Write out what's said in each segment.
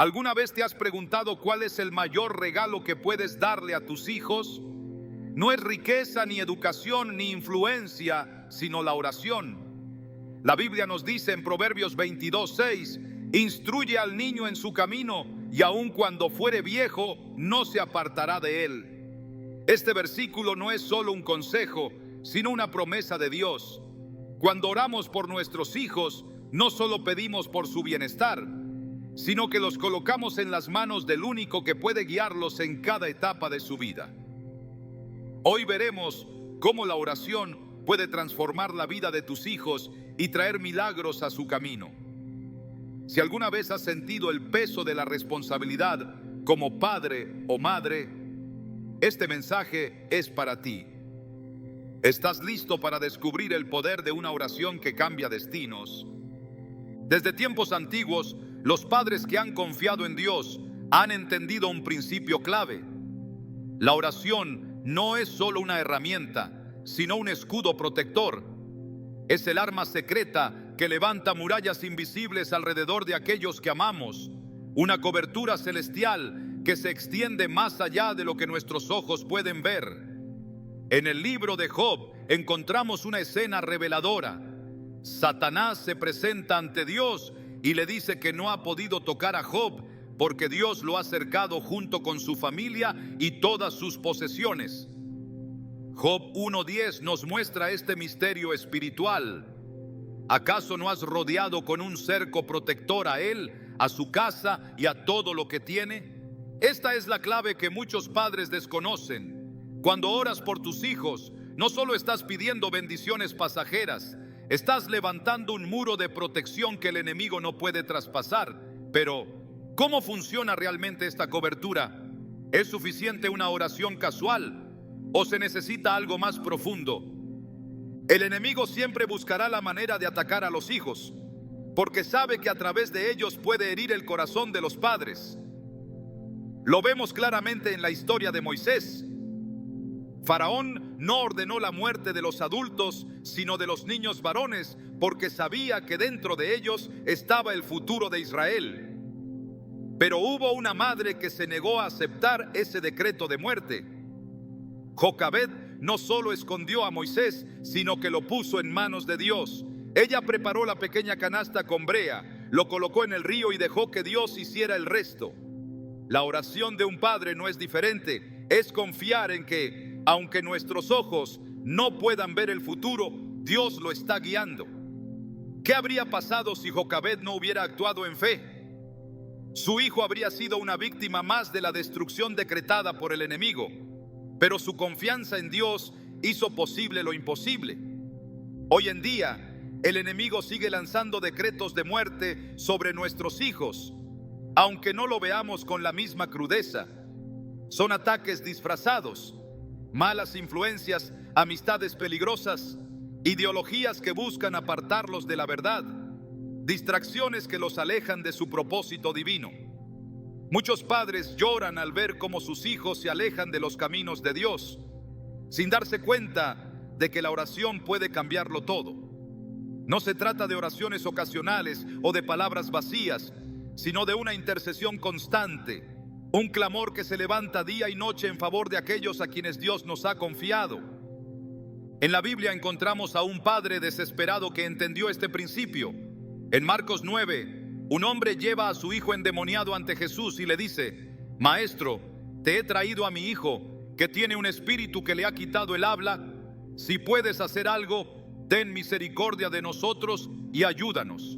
¿Alguna vez te has preguntado cuál es el mayor regalo que puedes darle a tus hijos? No es riqueza, ni educación, ni influencia, sino la oración. La Biblia nos dice en Proverbios 22:6, instruye al niño en su camino, y aun cuando fuere viejo, no se apartará de él. Este versículo no es solo un consejo, sino una promesa de Dios. Cuando oramos por nuestros hijos, no solo pedimos por su bienestar, sino que los colocamos en las manos del único que puede guiarlos en cada etapa de su vida. Hoy veremos cómo la oración puede transformar la vida de tus hijos y traer milagros a su camino. Si alguna vez has sentido el peso de la responsabilidad como padre o madre, este mensaje es para ti. ¿Estás listo para descubrir el poder de una oración que cambia destinos? Desde tiempos antiguos, los padres que han confiado en Dios han entendido un principio clave. La oración no es solo una herramienta, sino un escudo protector. Es el arma secreta que levanta murallas invisibles alrededor de aquellos que amamos, una cobertura celestial que se extiende más allá de lo que nuestros ojos pueden ver. En el libro de Job encontramos una escena reveladora. Satanás se presenta ante Dios y le dice que no ha podido tocar a Job porque Dios lo ha cercado junto con su familia y todas sus posesiones. Job 1:10 nos muestra este misterio espiritual. ¿Acaso no has rodeado con un cerco protector a él, a su casa y a todo lo que tiene? Esta es la clave que muchos padres desconocen. Cuando oras por tus hijos, no solo estás pidiendo bendiciones pasajeras, estás levantando un muro de protección que el enemigo no puede traspasar. Pero, ¿cómo funciona realmente esta cobertura? ¿Es suficiente una oración casual o se necesita algo más profundo? El enemigo siempre buscará la manera de atacar a los hijos, porque sabe que a través de ellos puede herir el corazón de los padres. Lo vemos claramente en la historia de Moisés. Faraón no ordenó la muerte de los adultos, sino de los niños varones, porque sabía que dentro de ellos estaba el futuro de Israel. Pero hubo una madre que se negó a aceptar ese decreto de muerte. Jocabed no solo escondió a Moisés, sino que lo puso en manos de Dios. Ella preparó la pequeña canasta con brea, lo colocó en el río y dejó que Dios hiciera el resto. La oración de un padre no es diferente, es confiar en que, aunque nuestros ojos no puedan ver el futuro, Dios lo está guiando. ¿Qué habría pasado si Jocabed no hubiera actuado en fe? Su hijo habría sido una víctima más de la destrucción decretada por el enemigo, pero su confianza en Dios hizo posible lo imposible. Hoy en día, el enemigo sigue lanzando decretos de muerte sobre nuestros hijos, aunque no lo veamos con la misma crudeza. Son ataques disfrazados, malas influencias, amistades peligrosas, ideologías que buscan apartarlos de la verdad, distracciones que los alejan de su propósito divino. Muchos padres lloran al ver cómo sus hijos se alejan de los caminos de Dios, sin darse cuenta de que la oración puede cambiarlo todo. No se trata de oraciones ocasionales o de palabras vacías, sino de una intercesión constante, un clamor que se levanta día y noche en favor de aquellos a quienes Dios nos ha confiado. En la Biblia encontramos a un padre desesperado que entendió este principio. En Marcos 9, un hombre lleva a su hijo endemoniado ante Jesús y le dice: Maestro, te he traído a mi hijo, que tiene un espíritu que le ha quitado el habla. Si puedes hacer algo, ten misericordia de nosotros y ayúdanos.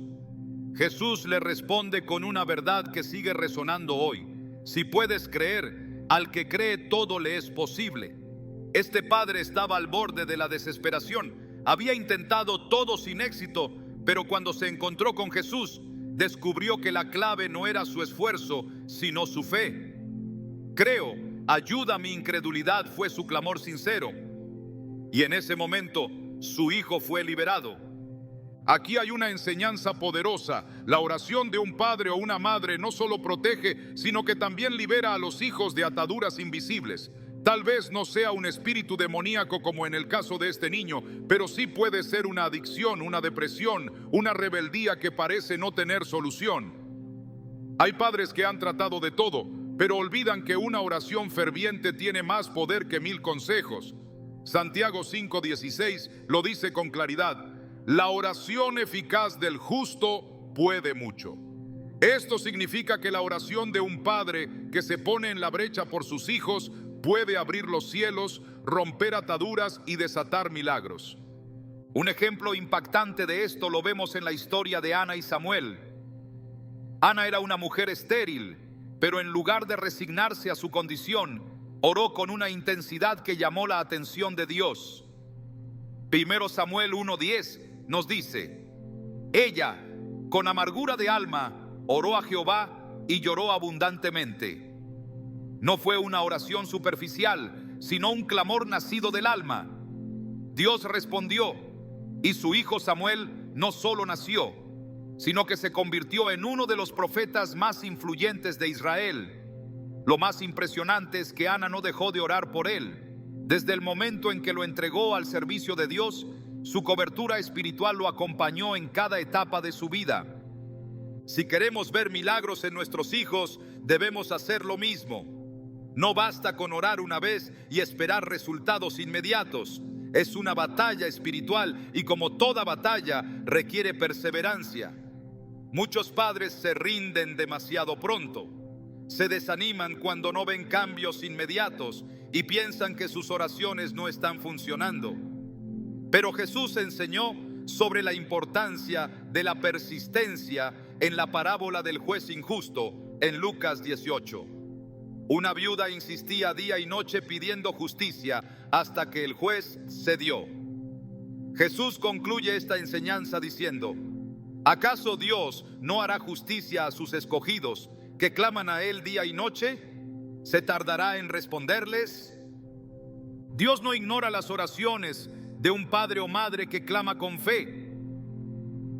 Jesús le responde con una verdad que sigue resonando hoy. Si puedes creer, al que cree todo le es posible. Este padre estaba al borde de la desesperación. Había intentado todo sin éxito, pero cuando se encontró con Jesús, descubrió que la clave no era su esfuerzo, sino su fe. Creo, ayuda a mi incredulidad, fue su clamor sincero. Y en ese momento, su hijo fue liberado. Aquí hay una enseñanza poderosa. La oración de un padre o una madre no solo protege, sino que también libera a los hijos de ataduras invisibles. Tal vez no sea un espíritu demoníaco como en el caso de este niño, pero sí puede ser una adicción, una depresión, una rebeldía que parece no tener solución. Hay padres que han tratado de todo, pero olvidan que una oración ferviente tiene más poder que 1000 consejos. Santiago 5:16 lo dice con claridad: la oración eficaz del justo puede mucho. Esto significa que la oración de un padre que se pone en la brecha por sus hijos puede abrir los cielos, romper ataduras y desatar milagros. Un ejemplo impactante de esto lo vemos en la historia de Ana y Samuel. Ana era una mujer estéril, pero en lugar de resignarse a su condición, oró con una intensidad que llamó la atención de Dios. 1 Samuel 1:10 nos dice: ella, con amargura de alma, oró a Jehová y lloró abundantemente. No fue una oración superficial, sino un clamor nacido del alma. Dios respondió, y su hijo Samuel no solo nació, sino que se convirtió en uno de los profetas más influyentes de Israel. Lo más impresionante es que Ana no dejó de orar por él. Desde el momento en que lo entregó al servicio de Dios, su cobertura espiritual lo acompañó en cada etapa de su vida. Si queremos ver milagros en nuestros hijos, debemos hacer lo mismo. No basta con orar una vez y esperar resultados inmediatos. Es una batalla espiritual y, como toda batalla, requiere perseverancia. Muchos padres se rinden demasiado pronto. Se desaniman cuando no ven cambios inmediatos y piensan que sus oraciones no están funcionando. Pero Jesús enseñó sobre la importancia de la persistencia en la parábola del juez injusto en Lucas 18. Una viuda insistía día y noche pidiendo justicia hasta que el juez cedió. Jesús concluye esta enseñanza diciendo: ¿acaso Dios no hará justicia a sus escogidos que claman a Él día y noche? ¿Se tardará en responderles? Dios no ignora las oraciones de un padre o madre que clama con fe.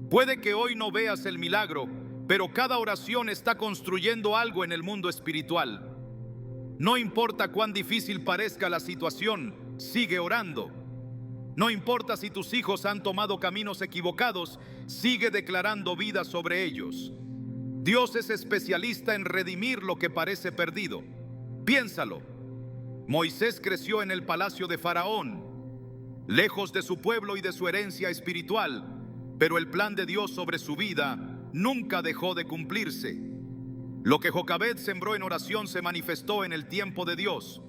Puede que hoy no veas el milagro, pero cada oración está construyendo algo en el mundo espiritual. No importa cuán difícil parezca la situación, sigue orando. No importa si tus hijos han tomado caminos equivocados, sigue declarando vida sobre ellos. Dios es especialista en redimir lo que parece perdido. Piénsalo. Moisés creció en el palacio de Faraón, lejos de su pueblo y de su herencia espiritual, pero el plan de Dios sobre su vida nunca dejó de cumplirse. Lo que Jocabed sembró en oración se manifestó en el tiempo de Dios.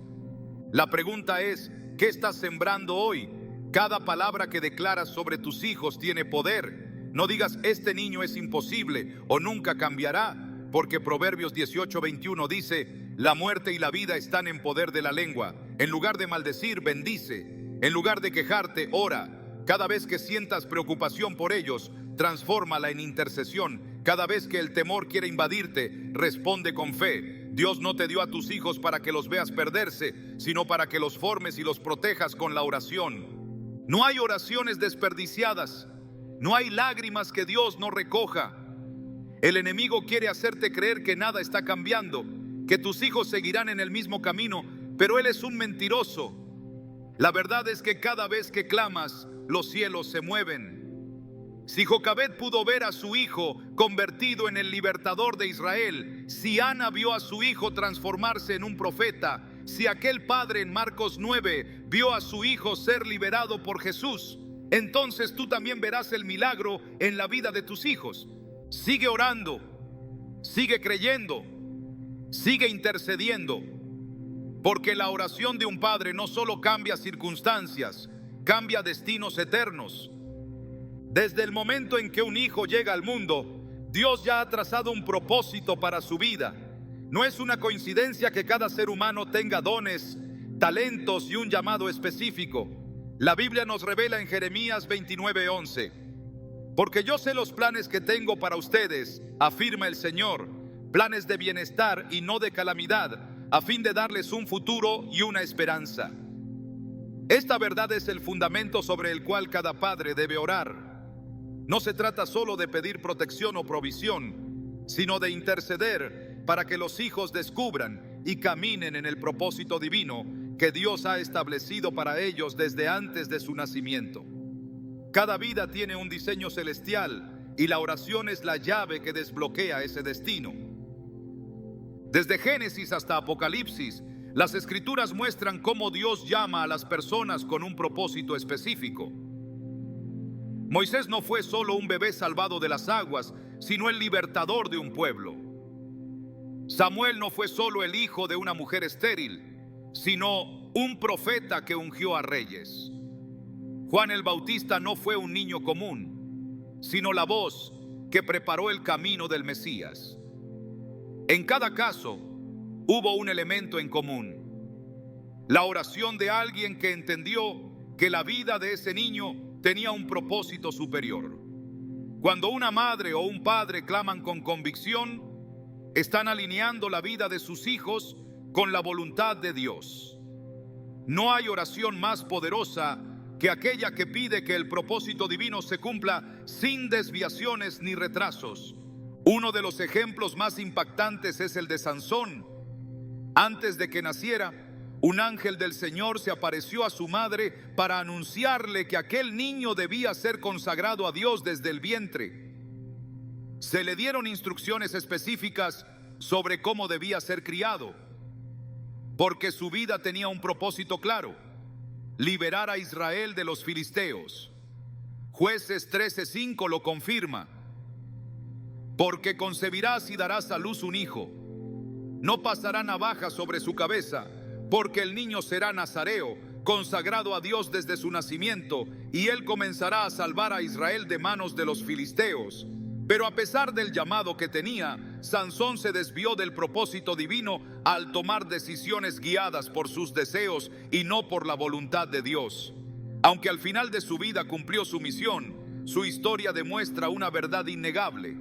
La pregunta es: ¿qué estás sembrando hoy? Cada palabra que declaras sobre tus hijos tiene poder. No digas: este niño es imposible o nunca cambiará, porque Proverbios 18:21 dice: la muerte y la vida están en poder de la lengua. En lugar de maldecir, bendice. En lugar de quejarte, ora. Cada vez que sientas preocupación por ellos, transfórmala en intercesión. Cada vez que el temor quiere invadirte, responde con fe. Dios no te dio a tus hijos para que los veas perderse, sino para que los formes y los protejas con la oración. No hay oraciones desperdiciadas. No hay lágrimas que Dios no recoja. El enemigo quiere hacerte creer que nada está cambiando, que tus hijos seguirán en el mismo camino, pero él es un mentiroso. La verdad es que cada vez que clamas, los cielos se mueven. Si Jocabed pudo ver a su hijo convertido en el libertador de Israel, si Ana vio a su hijo transformarse en un profeta, si aquel padre en Marcos 9 vio a su hijo ser liberado por Jesús, entonces tú también verás el milagro en la vida de tus hijos. Sigue orando, sigue creyendo, sigue intercediendo, porque la oración de un padre no solo cambia circunstancias, cambia destinos eternos. Desde el momento en que un hijo llega al mundo, Dios ya ha trazado un propósito para su vida. No es una coincidencia que cada ser humano tenga dones, talentos y un llamado específico. La Biblia nos revela en Jeremías 29:11: porque yo sé los planes que tengo para ustedes, afirma el Señor, planes de bienestar y no de calamidad, a fin de darles un futuro y una esperanza. Esta verdad es el fundamento sobre el cual cada padre debe orar. No se trata solo de pedir protección o provisión, sino de interceder para que los hijos descubran y caminen en el propósito divino que Dios ha establecido para ellos desde antes de su nacimiento. Cada vida tiene un diseño celestial y la oración es la llave que desbloquea ese destino. Desde Génesis hasta Apocalipsis, las Escrituras muestran cómo Dios llama a las personas con un propósito específico. Moisés no fue solo un bebé salvado de las aguas, sino el libertador de un pueblo. Samuel no fue solo el hijo de una mujer estéril, sino un profeta que ungió a reyes. Juan el Bautista no fue un niño común, sino la voz que preparó el camino del Mesías. En cada caso, hubo un elemento en común: la oración de alguien que entendió que la vida de ese niño tenía un propósito superior. Cuando una madre o un padre claman con convicción, están alineando la vida de sus hijos con la voluntad de Dios. No hay oración más poderosa que aquella que pide que el propósito divino se cumpla sin desviaciones ni retrasos. Uno de los ejemplos más impactantes es el de Sansón. Antes de que naciera, un ángel del Señor se apareció a su madre para anunciarle que aquel niño debía ser consagrado a Dios desde el vientre. Se le dieron instrucciones específicas sobre cómo debía ser criado, porque su vida tenía un propósito claro: liberar a Israel de los filisteos. Jueces 13:5 lo confirma: porque concebirás y darás a luz un hijo. No pasará navaja sobre su cabeza, porque el niño será nazareo, consagrado a Dios desde su nacimiento, y él comenzará a salvar a Israel de manos de los filisteos. Pero a pesar del llamado que tenía, Sansón se desvió del propósito divino al tomar decisiones guiadas por sus deseos y no por la voluntad de Dios. Aunque al final de su vida cumplió su misión, su historia demuestra una verdad innegable: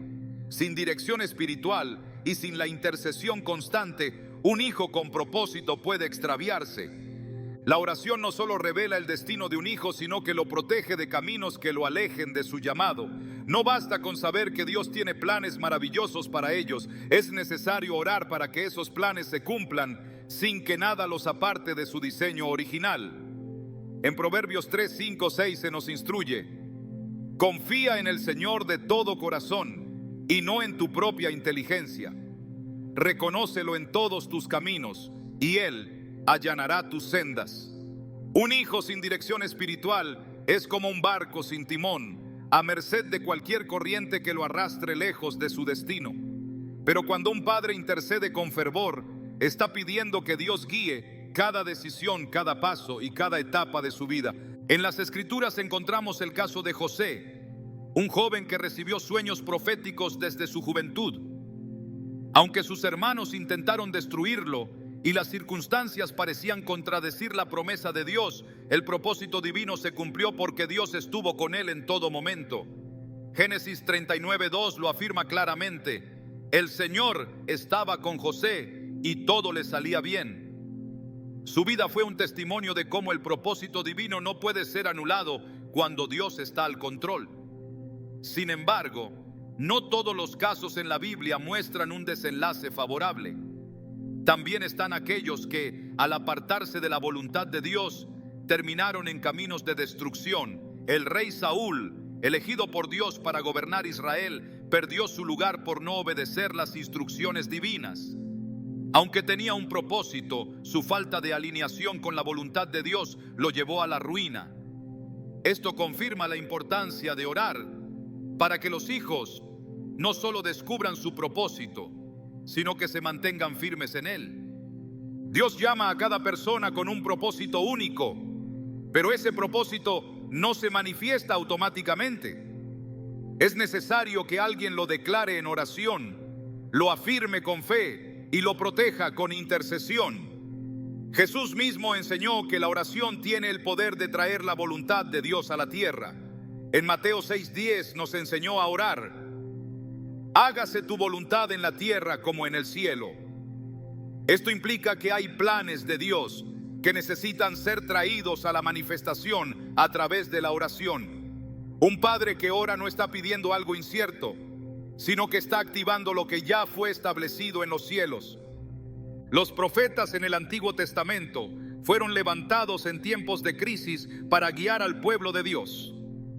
sin dirección espiritual y sin la intercesión constante, un hijo con propósito puede extraviarse. La oración no solo revela el destino de un hijo, sino que lo protege de caminos que lo alejen de su llamado. No basta con saber que Dios tiene planes maravillosos para ellos. Es necesario orar para que esos planes se cumplan sin que nada los aparte de su diseño original. En Proverbios 3, 5, 6 se nos instruye: confía en el Señor de todo corazón y no en tu propia inteligencia. Reconócelo en todos tus caminos y Él allanará tus sendas. Un hijo sin dirección espiritual es como un barco sin timón, a merced de cualquier corriente que lo arrastre lejos de su destino. Pero cuando un padre intercede con fervor, está pidiendo que Dios guíe cada decisión, cada paso y cada etapa de su vida. En las Escrituras encontramos el caso de José, un joven que recibió sueños proféticos desde su juventud. Aunque sus hermanos intentaron destruirlo y las circunstancias parecían contradecir la promesa de Dios, el propósito divino se cumplió porque Dios estuvo con él en todo momento. Génesis 39:2 lo afirma claramente: el Señor estaba con José y todo le salía bien. Su vida fue un testimonio de cómo el propósito divino no puede ser anulado cuando Dios está al control. Sin embargo, no todos los casos en la Biblia muestran un desenlace favorable. También están aquellos que, al apartarse de la voluntad de Dios, terminaron en caminos de destrucción. El rey Saúl, elegido por Dios para gobernar Israel, perdió su lugar por no obedecer las instrucciones divinas. Aunque tenía un propósito, su falta de alineación con la voluntad de Dios lo llevó a la ruina. Esto confirma la importancia de orar para que los hijos no solo descubran su propósito, sino que se mantengan firmes en él. Dios llama a cada persona con un propósito único, pero ese propósito no se manifiesta automáticamente. Es necesario que alguien lo declare en oración, lo afirme con fe y lo proteja con intercesión. Jesús mismo enseñó que la oración tiene el poder de traer la voluntad de Dios a la tierra. En Mateo 6:10 nos enseñó a orar: hágase tu voluntad en la tierra como en el cielo. Esto implica que hay planes de Dios que necesitan ser traídos a la manifestación a través de la oración. Un padre que ora no está pidiendo algo incierto, sino que está activando lo que ya fue establecido en los cielos. Los profetas en el Antiguo Testamento fueron levantados en tiempos de crisis para guiar al pueblo de Dios.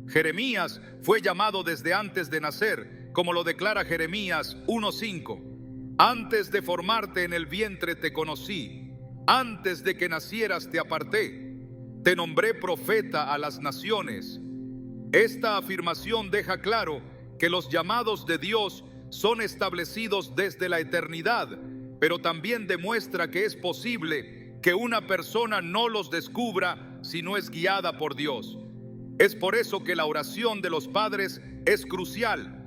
Jeremías fue llamado desde antes de nacer, como lo declara Jeremías 1:5. Antes de formarte en el vientre te conocí, antes de que nacieras te aparté, te nombré profeta a las naciones. Esta afirmación deja claro que los llamados de Dios son establecidos desde la eternidad, pero también demuestra que es posible que una persona no los descubra si no es guiada por Dios. Es por eso que la oración de los padres es crucial.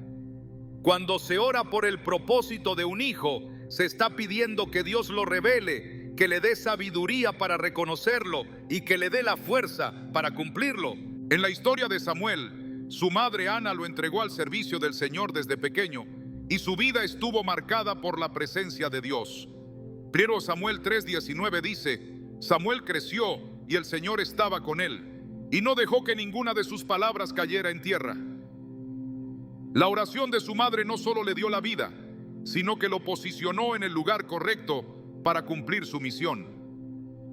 Cuando se ora por el propósito de un hijo, se está pidiendo que Dios lo revele, que le dé sabiduría para reconocerlo y que le dé la fuerza para cumplirlo. En la historia de Samuel, su madre Ana lo entregó al servicio del Señor desde pequeño y su vida estuvo marcada por la presencia de Dios. 1 Samuel 3:19 dice: Samuel creció y el Señor estaba con él, y no dejó que ninguna de sus palabras cayera en tierra. La oración de su madre no solo le dio la vida, sino que lo posicionó en el lugar correcto para cumplir su misión.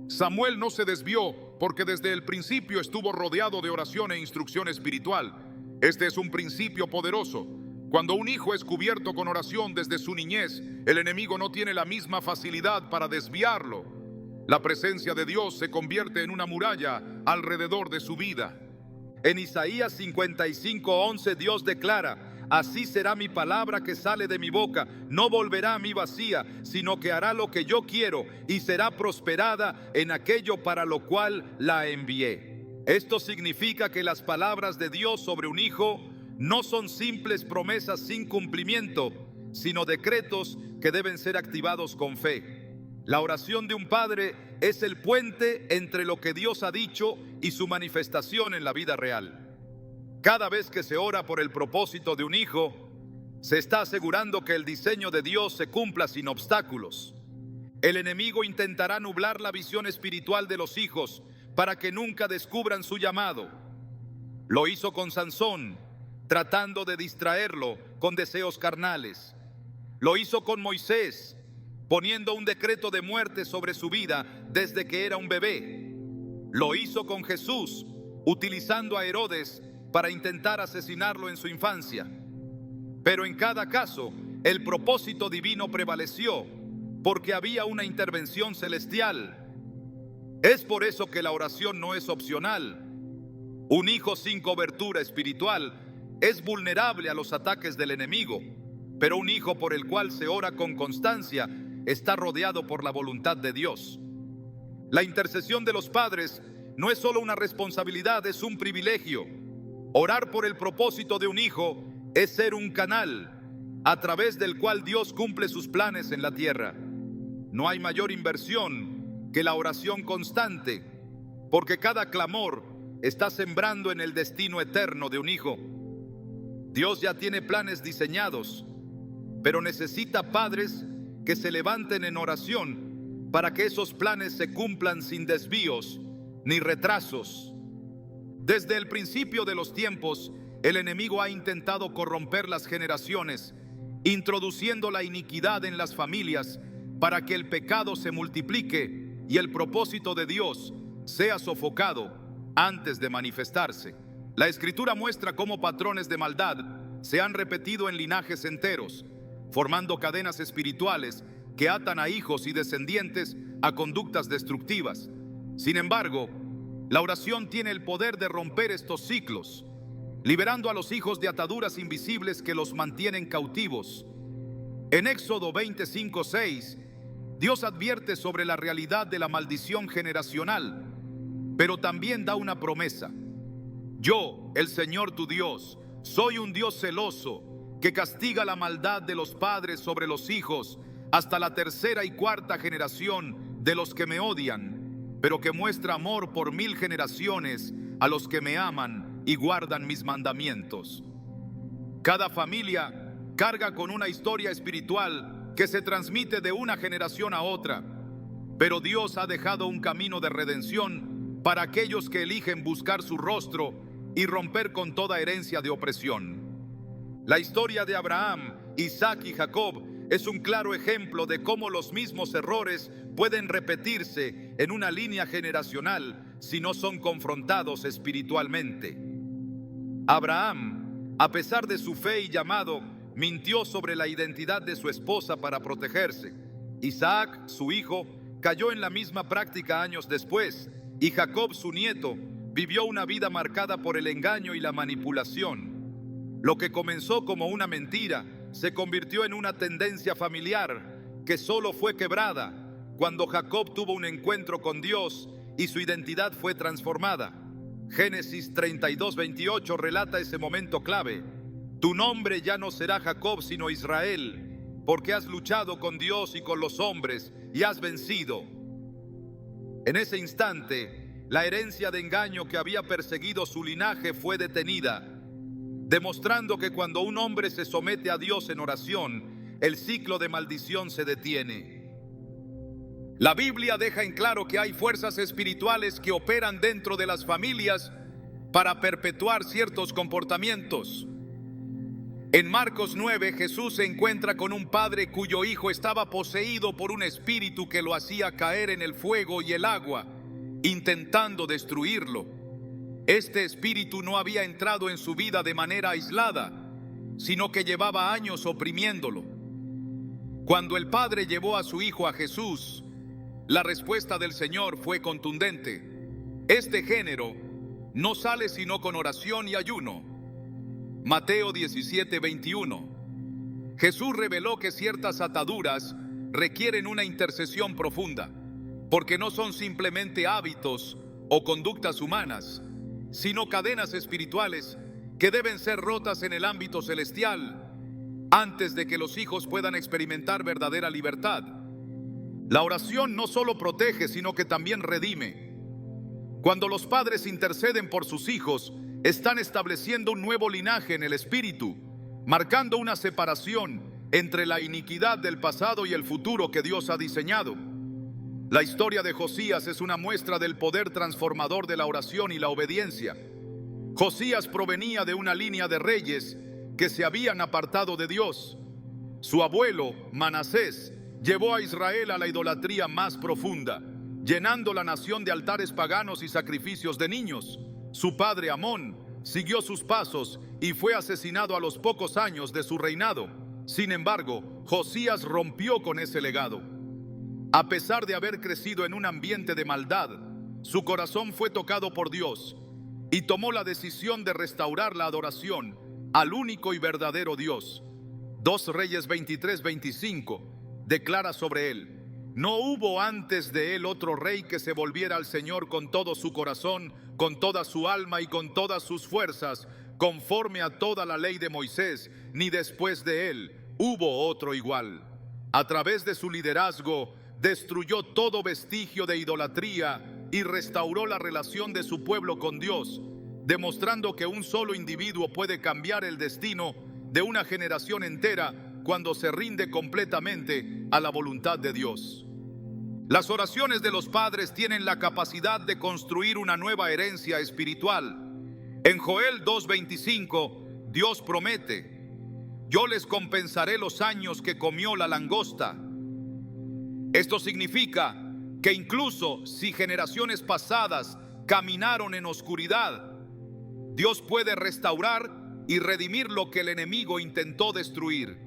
Samuel no se desvió porque desde el principio estuvo rodeado de oración e instrucción espiritual. Este es un principio poderoso. Cuando un hijo es cubierto con oración desde su niñez, el enemigo no tiene la misma facilidad para desviarlo. La presencia de Dios se convierte en una muralla alrededor de su vida. En Isaías 55:11 Dios declara: así será mi palabra que sale de mi boca, no volverá a mí vacía, sino que hará lo que yo quiero y será prosperada en aquello para lo cual la envié. Esto significa que las palabras de Dios sobre un hijo no son simples promesas sin cumplimiento, sino decretos que deben ser activados con fe. La oración de un padre es el puente entre lo que Dios ha dicho y su manifestación en la vida real. Cada vez que se ora por el propósito de un hijo, se está asegurando que el diseño de Dios se cumpla sin obstáculos. El enemigo intentará nublar la visión espiritual de los hijos para que nunca descubran su llamado. Lo hizo con Sansón, tratando de distraerlo con deseos carnales. Lo hizo con Moisés, poniendo un decreto de muerte sobre su vida desde que era un bebé. Lo hizo con Jesús, utilizando a Herodes para intentar asesinarlo en su infancia. Pero en cada caso, el propósito divino prevaleció, porque había una intervención celestial. Es por eso que la oración no es opcional. Un hijo sin cobertura espiritual es vulnerable a los ataques del enemigo, pero un hijo por el cual se ora con constancia está rodeado por la voluntad de Dios. La intercesión de los padres no es solo una responsabilidad, es un privilegio. Orar por el propósito de un hijo es ser un canal a través del cual Dios cumple sus planes en la tierra. No hay mayor inversión que la oración constante, porque cada clamor está sembrando en el destino eterno de un hijo. Dios ya tiene planes diseñados, pero necesita padres que se levanten en oración para que esos planes se cumplan sin desvíos ni retrasos. Desde el principio de los tiempos, el enemigo ha intentado corromper las generaciones, introduciendo la iniquidad en las familias para que el pecado se multiplique y el propósito de Dios sea sofocado antes de manifestarse. La Escritura muestra cómo patrones de maldad se han repetido en linajes enteros, formando cadenas espirituales que atan a hijos y descendientes a conductas destructivas. Sin embargo, la oración tiene el poder de romper estos ciclos, liberando a los hijos de ataduras invisibles que los mantienen cautivos. En Éxodo 25:6, Dios advierte sobre la realidad de la maldición generacional, pero también da una promesa. Yo, el Señor tu Dios, soy un Dios celoso que castiga la maldad de los padres sobre los hijos hasta la tercera y cuarta generación de los que me odian, pero que muestra amor por 1000 generaciones a los que me aman y guardan mis mandamientos. Cada familia carga con una historia espiritual que se transmite de una generación a otra, pero Dios ha dejado un camino de redención para aquellos que eligen buscar su rostro y romper con toda herencia de opresión. La historia de Abraham, Isaac y Jacob es un claro ejemplo de cómo los mismos errores pueden repetirse en una línea generacional si no son confrontados espiritualmente. Abraham, a pesar de su fe y llamado, mintió sobre la identidad de su esposa para protegerse. Isaac, su hijo, cayó en la misma práctica años después, y Jacob, su nieto, vivió una vida marcada por el engaño y la manipulación. Lo que comenzó como una mentira se convirtió en una tendencia familiar que solo fue quebrada cuando Jacob tuvo un encuentro con Dios y su identidad fue transformada. Génesis 32:28 relata ese momento clave. Tu nombre ya no será Jacob sino Israel, porque has luchado con Dios y con los hombres y has vencido. En ese instante, la herencia de engaño que había perseguido su linaje fue detenida, demostrando que cuando un hombre se somete a Dios en oración, el ciclo de maldición se detiene. La Biblia deja en claro que hay fuerzas espirituales que operan dentro de las familias para perpetuar ciertos comportamientos. En Marcos 9, Jesús se encuentra con un padre cuyo hijo estaba poseído por un espíritu que lo hacía caer en el fuego y el agua, intentando destruirlo. Este espíritu no había entrado en su vida de manera aislada, sino que llevaba años oprimiéndolo. Cuando el padre llevó a su hijo a Jesús, la respuesta del Señor fue contundente. Este género no sale sino con oración y ayuno. Mateo 17:21. Jesús reveló que ciertas ataduras requieren una intercesión profunda, porque no son simplemente hábitos o conductas humanas, sino cadenas espirituales que deben ser rotas en el ámbito celestial antes de que los hijos puedan experimentar verdadera libertad. La oración no solo protege, sino que también redime. Cuando los padres interceden por sus hijos, están estableciendo un nuevo linaje en el espíritu, marcando una separación entre la iniquidad del pasado y el futuro que Dios ha diseñado. La historia de Josías es una muestra del poder transformador de la oración y la obediencia. Josías provenía de una línea de reyes que se habían apartado de Dios. Su abuelo, Manasés, llevó a Israel a la idolatría más profunda, llenando la nación de altares paganos y sacrificios de niños. Su padre Amón siguió sus pasos y fue asesinado a los pocos años de su reinado. Sin embargo, Josías rompió con ese legado. A pesar de haber crecido en un ambiente de maldad, su corazón fue tocado por Dios y tomó la decisión de restaurar la adoración al único y verdadero Dios. 2 Reyes 23:25 declara sobre él: no hubo antes de él otro rey que se volviera al Señor con todo su corazón, con toda su alma y con todas sus fuerzas, conforme a toda la ley de Moisés, ni después de él hubo otro igual. A través de su liderazgo, destruyó todo vestigio de idolatría y restauró la relación de su pueblo con Dios, demostrando que un solo individuo puede cambiar el destino de una generación entera cuando se rinde completamente a la voluntad de Dios. Las oraciones de los padres tienen la capacidad de construir una nueva herencia espiritual. En Joel 2:25, Dios promete: yo les compensaré los años que comió la langosta. Esto significa que incluso si generaciones pasadas caminaron en oscuridad, Dios puede restaurar y redimir lo que el enemigo intentó destruir.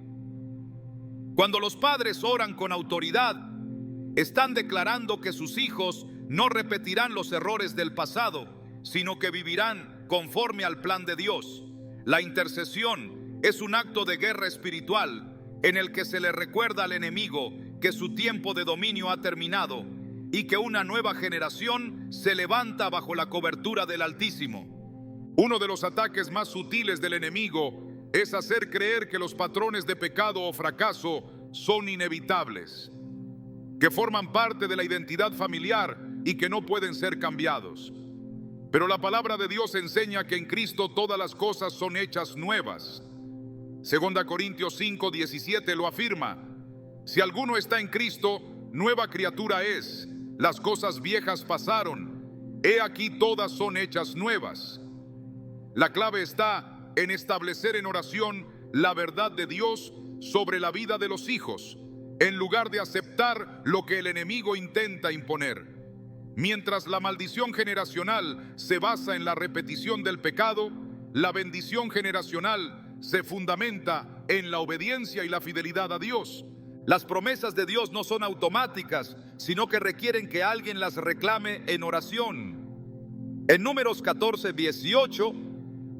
Cuando los padres oran con autoridad, están declarando que sus hijos no repetirán los errores del pasado, sino que vivirán conforme al plan de Dios. La intercesión es un acto de guerra espiritual en el que se le recuerda al enemigo que su tiempo de dominio ha terminado y que una nueva generación se levanta bajo la cobertura del Altísimo. Uno de los ataques más sutiles del enemigo es hacer creer que los patrones de pecado o fracaso son inevitables, que forman parte de la identidad familiar y que no pueden ser cambiados. Pero la palabra de Dios enseña que en Cristo todas las cosas son hechas nuevas. 2 Corintios 5:17 lo afirma: si alguno está en Cristo, nueva criatura es. Las cosas viejas pasaron, he aquí todas son hechas nuevas. La clave está en establecer en oración la verdad de Dios sobre la vida de los hijos, en lugar de aceptar lo que el enemigo intenta imponer. Mientras la maldición generacional se basa en la repetición del pecado, la bendición generacional se fundamenta en la obediencia y la fidelidad a Dios. Las promesas de Dios no son automáticas, sino que requieren que alguien las reclame en oración. En Números 14:18,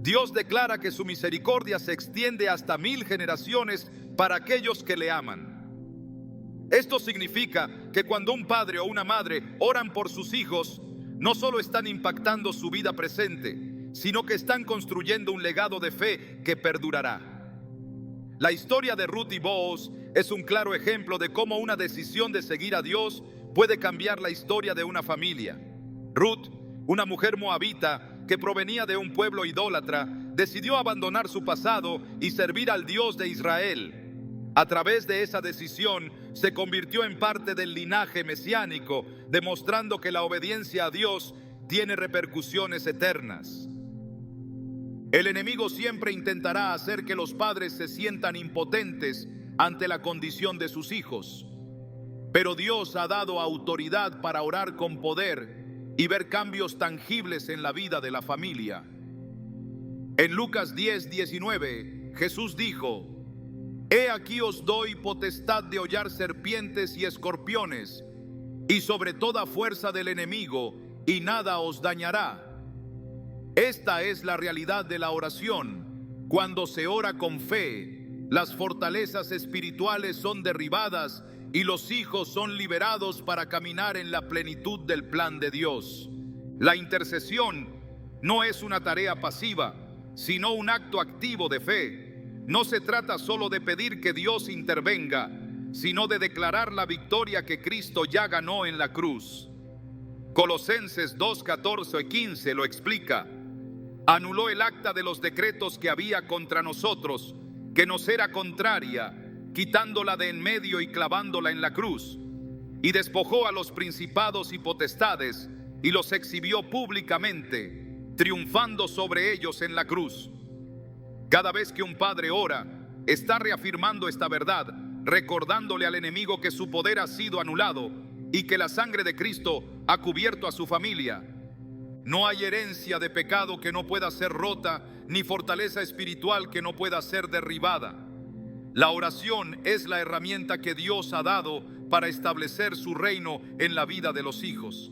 Dios declara que su misericordia se extiende hasta 1000 generaciones para aquellos que le aman. Esto significa que cuando un padre o una madre oran por sus hijos, no solo están impactando su vida presente, sino que están construyendo un legado de fe que perdurará. La historia de Ruth y Booz es un claro ejemplo de cómo una decisión de seguir a Dios puede cambiar la historia de una familia. Ruth, una mujer moabita que provenía de un pueblo idólatra, decidió abandonar su pasado y servir al Dios de Israel. A través de esa decisión, se convirtió en parte del linaje mesiánico, demostrando que la obediencia a Dios tiene repercusiones eternas. El enemigo siempre intentará hacer que los padres se sientan impotentes ante la condición de sus hijos. Pero Dios ha dado autoridad para orar con poder y ver cambios tangibles en la vida de la familia. En Lucas 10:19, Jesús dijo: He aquí os doy potestad de hollar serpientes y escorpiones, y sobre toda fuerza del enemigo, y nada os dañará. Esta es la realidad de la oración. Cuando se ora con fe, las fortalezas espirituales son derribadas y los hijos son liberados para caminar en la plenitud del plan de Dios. La intercesión no es una tarea pasiva, sino un acto activo de fe. No se trata solo de pedir que Dios intervenga, sino de declarar la victoria que Cristo ya ganó en la cruz. Colosenses 2:14 y 15 lo explica. Anuló el acta de los decretos que había contra nosotros, que nos era contraria, quitándola de en medio y clavándola en la cruz. Y despojó a los principados y potestades, y los exhibió públicamente, triunfando sobre ellos en la cruz. Cada vez que un padre ora, está reafirmando esta verdad, recordándole al enemigo que su poder ha sido anulado y que la sangre de Cristo ha cubierto a su familia. No hay herencia de pecado que no pueda ser rota, ni fortaleza espiritual que no pueda ser derribada. La oración es la herramienta que Dios ha dado para establecer su reino en la vida de los hijos.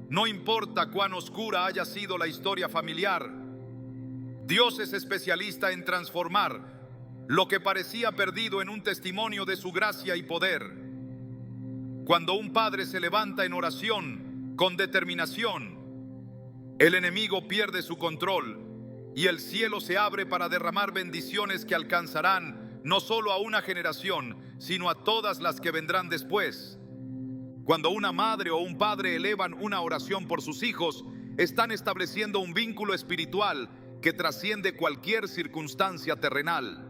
No importa cuán oscura haya sido la historia familiar, Dios es especialista en transformar lo que parecía perdido en un testimonio de su gracia y poder. Cuando un padre se levanta en oración con determinación, el enemigo pierde su control y el cielo se abre para derramar bendiciones que alcanzarán no solo a una generación, sino a todas las que vendrán después. Cuando una madre o un padre elevan una oración por sus hijos, están estableciendo un vínculo espiritual que trasciende cualquier circunstancia terrenal.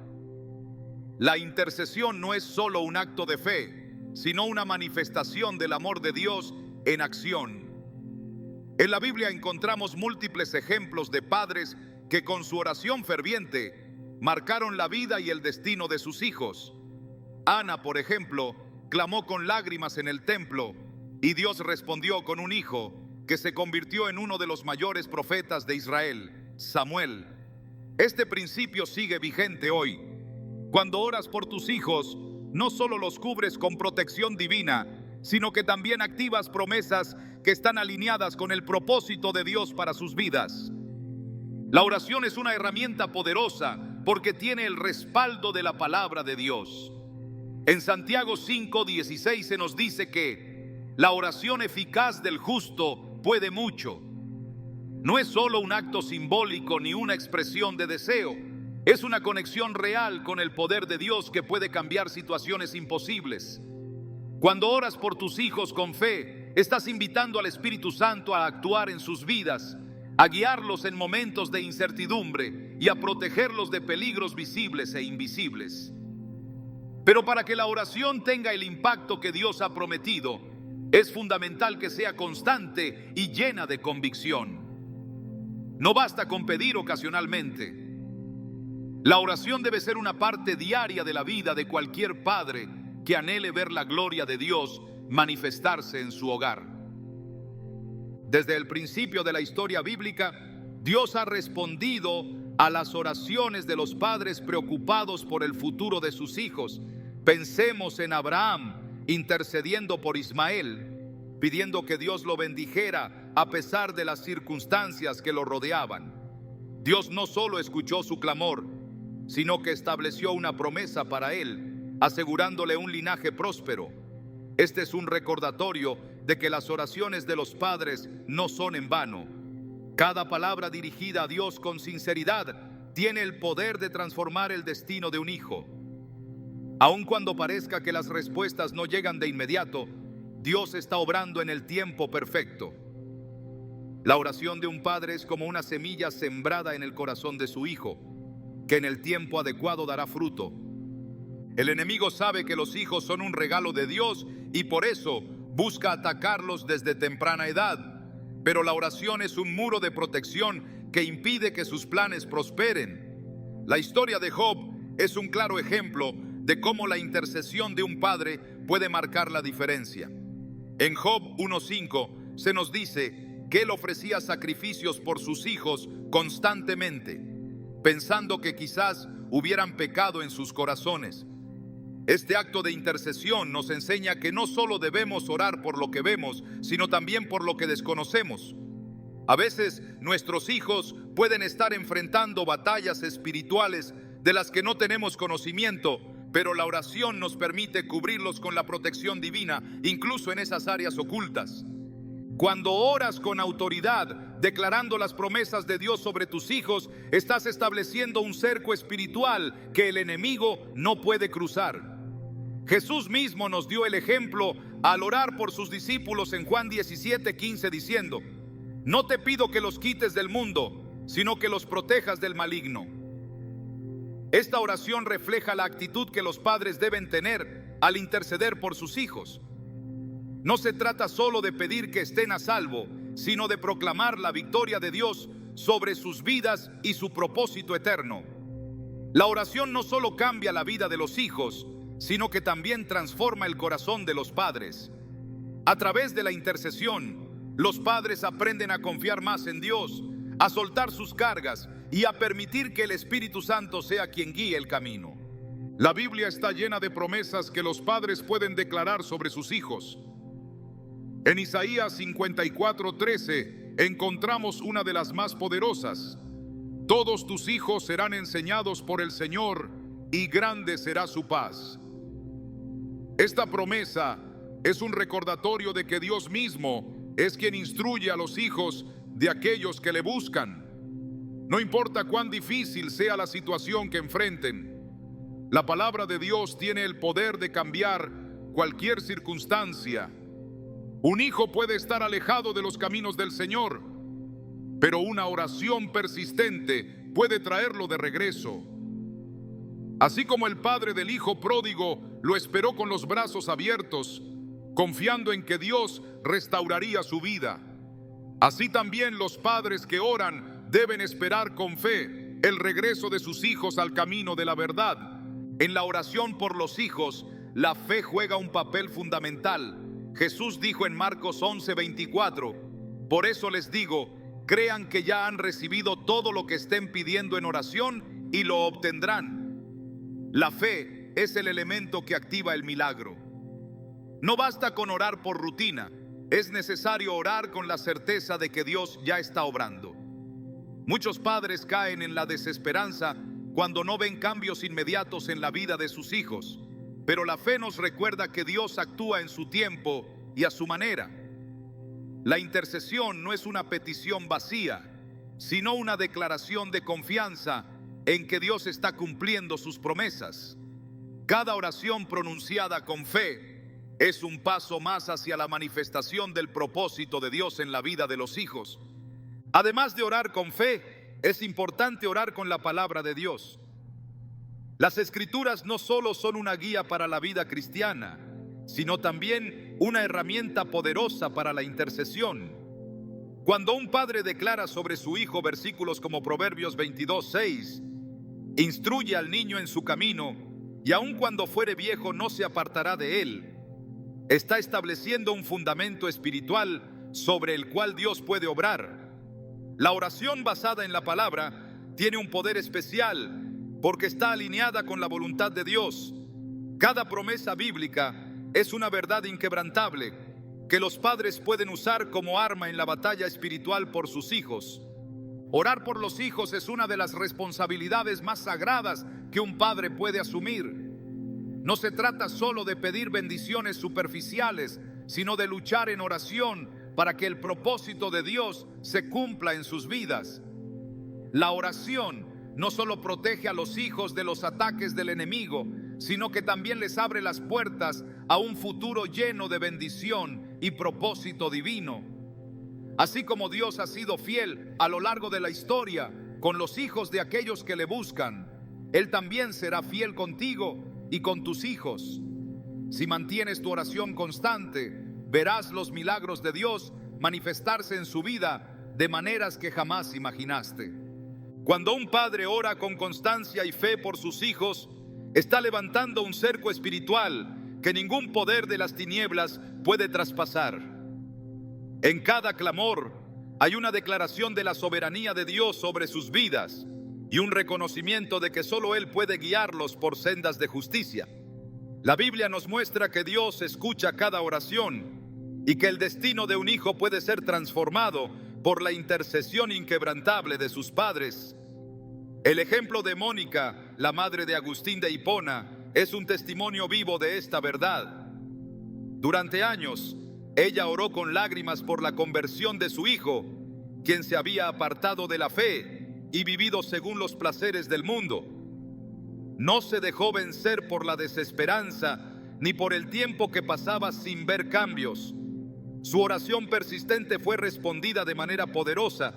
La intercesión no es solo un acto de fe, sino una manifestación del amor de Dios en acción. En la Biblia encontramos múltiples ejemplos de padres que con su oración ferviente marcaron la vida y el destino de sus hijos. Ana, por ejemplo, clamó con lágrimas en el templo y Dios respondió con un hijo que se convirtió en uno de los mayores profetas de Israel, Samuel. Este principio sigue vigente hoy. Cuando oras por tus hijos, no solo los cubres con protección divina, sino que también activas promesas que están alineadas con el propósito de Dios para sus vidas. La oración es una herramienta poderosa porque tiene el respaldo de la palabra de Dios. En Santiago 5:16 se nos dice que la oración eficaz del justo puede mucho. No es solo un acto simbólico ni una expresión de deseo. Es una conexión real con el poder de Dios que puede cambiar situaciones imposibles. Cuando oras por tus hijos con fe, estás invitando al Espíritu Santo a actuar en sus vidas, a guiarlos en momentos de incertidumbre y a protegerlos de peligros visibles e invisibles. Pero para que la oración tenga el impacto que Dios ha prometido, es fundamental que sea constante y llena de convicción. No basta con pedir ocasionalmente. La oración debe ser una parte diaria de la vida de cualquier padre que anhele ver la gloria de Dios manifestarse en su hogar. Desde el principio de la historia bíblica, Dios ha respondido a las oraciones de los padres preocupados por el futuro de sus hijos. Pensemos en Abraham intercediendo por Ismael, pidiendo que Dios lo bendijera a pesar de las circunstancias que lo rodeaban. Dios no solo escuchó su clamor, sino que estableció una promesa para él, asegurándole un linaje próspero. Este es un recordatorio de que las oraciones de los padres no son en vano. Cada palabra dirigida a Dios con sinceridad tiene el poder de transformar el destino de un hijo. Aun cuando parezca que las respuestas no llegan de inmediato, Dios está obrando en el tiempo perfecto. La oración de un padre es como una semilla sembrada en el corazón de su hijo, que en el tiempo adecuado dará fruto. El enemigo sabe que los hijos son un regalo de Dios y por eso busca atacarlos desde temprana edad. Pero la oración es un muro de protección que impide que sus planes prosperen. La historia de Job es un claro ejemplo de cómo la intercesión de un padre puede marcar la diferencia. En Job 1:5 se nos dice que él ofrecía sacrificios por sus hijos constantemente, pensando que quizás hubieran pecado en sus corazones. Este acto de intercesión nos enseña que no solo debemos orar por lo que vemos, sino también por lo que desconocemos. A veces nuestros hijos pueden estar enfrentando batallas espirituales de las que no tenemos conocimiento, pero la oración nos permite cubrirlos con la protección divina, incluso en esas áreas ocultas. Cuando oras con autoridad, declarando las promesas de Dios sobre tus hijos, estás estableciendo un cerco espiritual que el enemigo no puede cruzar. Jesús mismo nos dio el ejemplo al orar por sus discípulos en Juan 17:15, diciendo: no te pido que los quites del mundo, sino que los protejas del maligno. Esta oración refleja la actitud que los padres deben tener al interceder por sus hijos. No se trata solo de pedir que estén a salvo, sino de proclamar la victoria de Dios sobre sus vidas y su propósito eterno. La oración no solo cambia la vida de los hijos, sino que también transforma el corazón de los padres. A través de la intercesión, los padres aprenden a confiar más en Dios, a soltar sus cargas y a permitir que el Espíritu Santo sea quien guíe el camino. La Biblia está llena de promesas que los padres pueden declarar sobre sus hijos. En Isaías 54:13 encontramos una de las más poderosas: todos tus hijos serán enseñados por el Señor y grande será su paz. Esta promesa es un recordatorio de que Dios mismo es quien instruye a los hijos de aquellos que le buscan. No importa cuán difícil sea la situación que enfrenten, la palabra de Dios tiene el poder de cambiar cualquier circunstancia. Un hijo puede estar alejado de los caminos del Señor, pero una oración persistente puede traerlo de regreso. Así como el padre del hijo pródigo lo esperó con los brazos abiertos, confiando en que Dios restauraría su vida, así también los padres que oran deben esperar con fe el regreso de sus hijos al camino de la verdad. En la oración por los hijos, la fe juega un papel fundamental. Jesús dijo en Marcos 11:24: por eso les digo, crean que ya han recibido todo lo que estén pidiendo en oración y lo obtendrán. La fe es el elemento que activa el milagro. No basta con orar por rutina, es necesario orar con la certeza de que Dios ya está obrando. Muchos padres caen en la desesperanza cuando no ven cambios inmediatos en la vida de sus hijos, pero la fe nos recuerda que Dios actúa en su tiempo y a su manera. La intercesión no es una petición vacía, sino una declaración de confianza en que Dios está cumpliendo sus promesas. Cada oración pronunciada con fe es un paso más hacia la manifestación del propósito de Dios en la vida de los hijos. Además de orar con fe, es importante orar con la palabra de Dios. Las Escrituras no solo son una guía para la vida cristiana, sino también una herramienta poderosa para la intercesión. Cuando un padre declara sobre su hijo versículos como Proverbios 22:6, instruye al niño en su camino, y aun cuando fuere viejo no se apartará de él, está estableciendo un fundamento espiritual sobre el cual Dios puede obrar. La oración basada en la palabra tiene un poder especial porque está alineada con la voluntad de Dios. Cada promesa bíblica es una verdad inquebrantable que los padres pueden usar como arma en la batalla espiritual por sus hijos. Orar por los hijos es una de las responsabilidades más sagradas que un padre puede asumir. No se trata solo de pedir bendiciones superficiales, sino de luchar en oración para que el propósito de Dios se cumpla en sus vidas. La oración no solo protege a los hijos de los ataques del enemigo, sino que también les abre las puertas a un futuro lleno de bendición y propósito divino. Así como Dios ha sido fiel a lo largo de la historia con los hijos de aquellos que le buscan, Él también será fiel contigo y con tus hijos. Si mantienes tu oración constante, verás los milagros de Dios manifestarse en su vida de maneras que jamás imaginaste. Cuando un padre ora con constancia y fe por sus hijos, está levantando un cerco espiritual que ningún poder de las tinieblas puede traspasar. En cada clamor hay una declaración de la soberanía de Dios sobre sus vidas y un reconocimiento de que solo Él puede guiarlos por sendas de justicia. La Biblia nos muestra que Dios escucha cada oración y que el destino de un hijo puede ser transformado por la intercesión inquebrantable de sus padres. El ejemplo de Mónica, la madre de Agustín de Hipona, es un testimonio vivo de esta verdad. Durante años, ella oró con lágrimas por la conversión de su hijo, quien se había apartado de la fe y vivido según los placeres del mundo. No se dejó vencer por la desesperanza ni por el tiempo que pasaba sin ver cambios. Su oración persistente fue respondida de manera poderosa,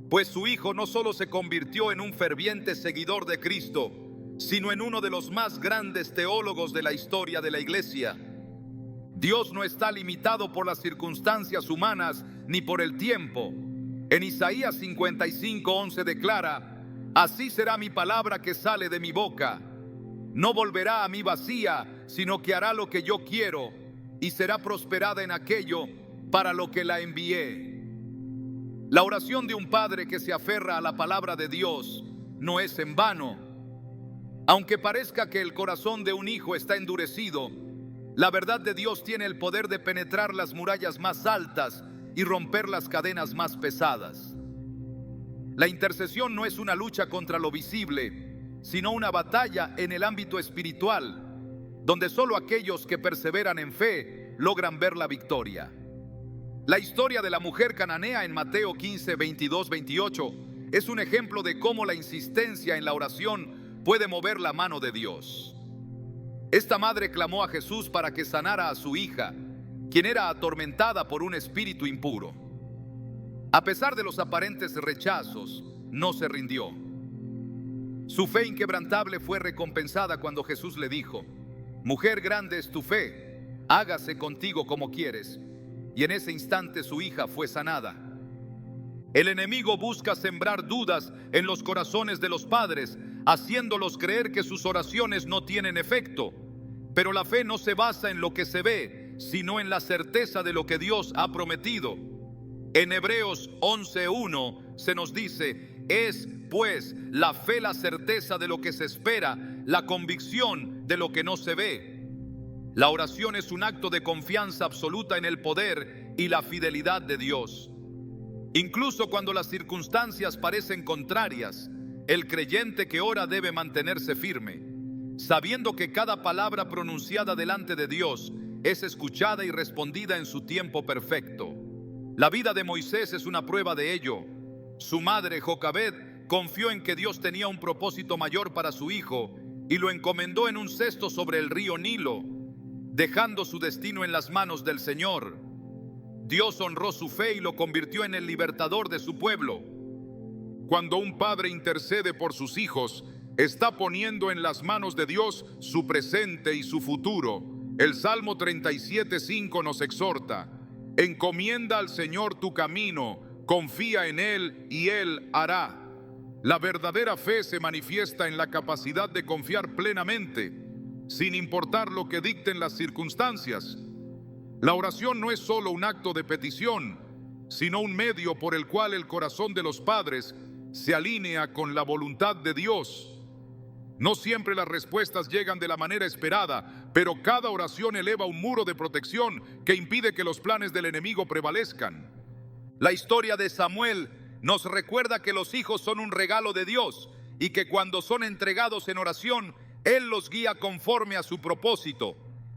pues su hijo no solo se convirtió en un ferviente seguidor de Cristo, sino en uno de los más grandes teólogos de la historia de la iglesia. Dios no está limitado por las circunstancias humanas ni por el tiempo. En Isaías 55:11 declara: así será mi palabra que sale de mi boca. No volverá a mí vacía, sino que hará lo que yo quiero y será prosperada en aquello para lo que la envié. La oración de un padre que se aferra a la palabra de Dios no es en vano. Aunque parezca que el corazón de un hijo está endurecido, la verdad de Dios tiene el poder de penetrar las murallas más altas y romper las cadenas más pesadas. La intercesión no es una lucha contra lo visible, sino una batalla en el ámbito espiritual, donde solo aquellos que perseveran en fe logran ver la victoria. La historia de la mujer cananea en Mateo 15, 22, 28 es un ejemplo de cómo la insistencia en la oración puede mover la mano de Dios. Esta madre clamó a Jesús para que sanara a su hija, quien era atormentada por un espíritu impuro. A pesar de los aparentes rechazos, no se rindió. Su fe inquebrantable fue recompensada cuando Jesús le dijo: mujer, grande es tu fe, hágase contigo como quieres. Y en ese instante su hija fue sanada. El enemigo busca sembrar dudas en los corazones de los padres, haciéndolos creer que sus oraciones no tienen efecto. Pero la fe no se basa en lo que se ve, sino en la certeza de lo que Dios ha prometido. En Hebreos 11:1 se nos dice: es pues la fe la certeza de lo que se espera, la convicción de lo que no se ve. La oración es un acto de confianza absoluta en el poder y la fidelidad de Dios. Incluso cuando las circunstancias parecen contrarias, el creyente que ora debe mantenerse firme, sabiendo que cada palabra pronunciada delante de Dios es escuchada y respondida en su tiempo perfecto. La vida de Moisés es una prueba de ello. Su madre, Jocabed, confió en que Dios tenía un propósito mayor para su hijo y lo encomendó en un cesto sobre el río Nilo, dejando su destino en las manos del Señor. Dios honró su fe y lo convirtió en el libertador de su pueblo. Cuando un padre intercede por sus hijos, está poniendo en las manos de Dios su presente y su futuro. El Salmo 37:5 nos exhorta: encomienda al Señor tu camino, confía en Él y Él hará. La verdadera fe se manifiesta en la capacidad de confiar plenamente, sin importar lo que dicten las circunstancias. La oración no es solo un acto de petición, sino un medio por el cual el corazón de los padres se alinea con la voluntad de Dios. No siempre las respuestas llegan de la manera esperada, pero cada oración eleva un muro de protección que impide que los planes del enemigo prevalezcan. La historia de Samuel nos recuerda que los hijos son un regalo de Dios y que cuando son entregados en oración, Él los guía conforme a su propósito.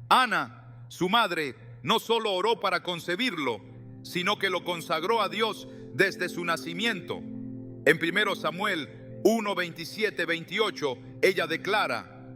Ana, su madre, no solo oró para concebirlo, sino que lo consagró a Dios desde su nacimiento. En 1 Samuel 1, 27, 28, ella declara: